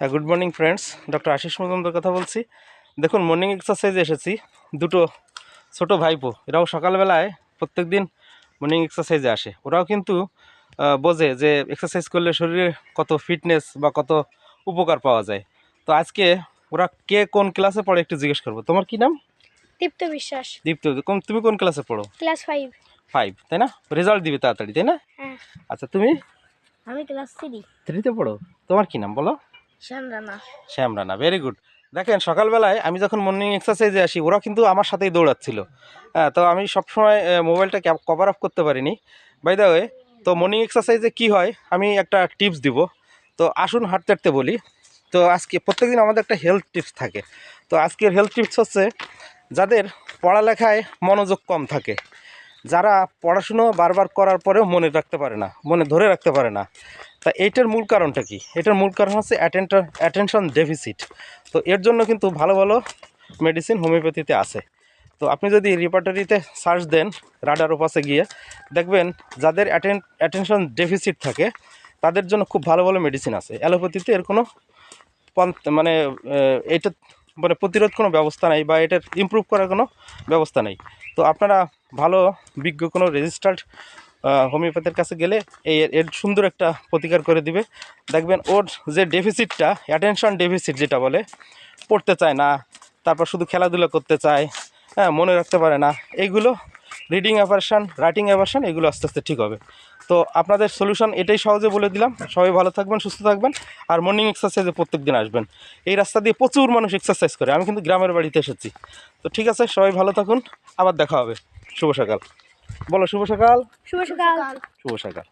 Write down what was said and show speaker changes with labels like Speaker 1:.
Speaker 1: Good morning friends, doctor Ashis Majumdar কথা বলছি। দেখুন, মর্নিং এক্সারসাইজে এসেছি। দুটো ছোট ভাইপো, এরাও সকালবেলায় প্রত্যেক দিন মর্নিং এক্সারসাইজে আসে। ওরাও কিন্তু বোঝে যে এক্সারসাইজ করলে শরীরে কত ফিটনেস বা কত উপকার পাওয়া যায়। তো আজকে ওরা কে কোন ক্লাসে পড়ে একটু জিজ্ঞেস করবো। তোমার কি নাম?
Speaker 2: দীপ্ত বিশ্বাস।
Speaker 1: দীপ্ত, তুমি কোন ক্লাসে পড়ো?
Speaker 2: ক্লাস 5।
Speaker 1: 5, তাই না? রেজাল্ট দিবে তাড়াতাড়ি, তাই না?
Speaker 2: হ্যাঁ।
Speaker 1: আচ্ছা, তুমি
Speaker 2: আমি ক্লাস 3।
Speaker 1: 3তে পড়ো। তোমার কি নাম বলো?
Speaker 2: শ্যাম রানা।
Speaker 1: শ্যাম রানা, ভেরি গুড। দেখেন, সকালবেলায় আমি যখন মর্নিং এক্সারসাইজে আসি ওরা কিন্তু আমার সাথেই দৌড়াচ্ছিল। তো আমি সবসময় মোবাইলটা কভার আপ করতে পারিনি, বাই দ্য ওয়ে। তো মর্নিং এক্সারসাইজে কি হয় আমি একটা টিপস দিব। তো আসুন হাঁটতে হাঁটতে বলি। তো আজকে প্রত্যেকদিন আমাদের একটা হেলথ টিপস থাকে। তো আজকের হেলথ টিপস হচ্ছে, যাদের পড়ালেখায় মনোযোগ কম থাকে, যারা পড়াশুনো বারবার করার পরেও মনে রাখতে পারে না, মনে ধরে রাখতে পারে না, তা এইটার মূল কারণটা কি? এটার মূল কারণ হচ্ছে অ্যাটেনশন ডেফিসিট। তো এর জন্য কিন্তু ভালো ভালো মেডিসিন হোমিওপ্যাথিতে আছে। তো আপনি যদি রিপার্টারিতে সার্চ দেন, রাডার ওপাসে গিয়ে দেখবেন যাদের অ্যাটেনশন ডেফিসিট থাকে তাদের জন্য খুব ভালো ভালো মেডিসিন আছে। অ্যালোপ্যাথিতে এর কোনো মানে এটা মানে প্রতিরোধ কোনো ব্যবস্থা নেই, বা এটার ইমপ্রুভ করার কোনো ব্যবস্থা নেই। তো আপনারা ভালো বিজ্ঞ কোনো রেজিস্টার্ড হোমিওপ্যাথির কাছে গেলে এর সুন্দর একটা প্রতিকার করে দিবে। দেখবেন ওর যে ডেফিসিটটা, অ্যাটেনশন ডেফিসিট যেটা বলে, পড়তে চায় না, তারপর শুধু খেলাধুলা করতে চায়, হ্যাঁ, মনে রাখতে পারে না, এইগুলো রিডিং অ্যাভারশন, রাইটিং অ্যাভারশন, এগুলো আস্তে আস্তে ঠিক হবে। তো আপনাদের সলিউশন এটাই সহজে বলে দিলাম। সবাই ভালো থাকবেন, সুস্থ থাকবেন, আর মর্নিং এক্সারসাইজে প্রত্যেক দিন আসবেন। এই রাস্তা দিয়ে প্রচুর মানুষ এক্সারসাইজ করে, আমি কিন্তু গ্রামের বাড়িতে এসেছি। তো ঠিক আছে, সবাই ভালো থাকুন, আবার দেখা হবে। শুভ সকাল বলো। শুভ সকাল।
Speaker 2: শুভ সকাল।
Speaker 1: শুভ সকাল।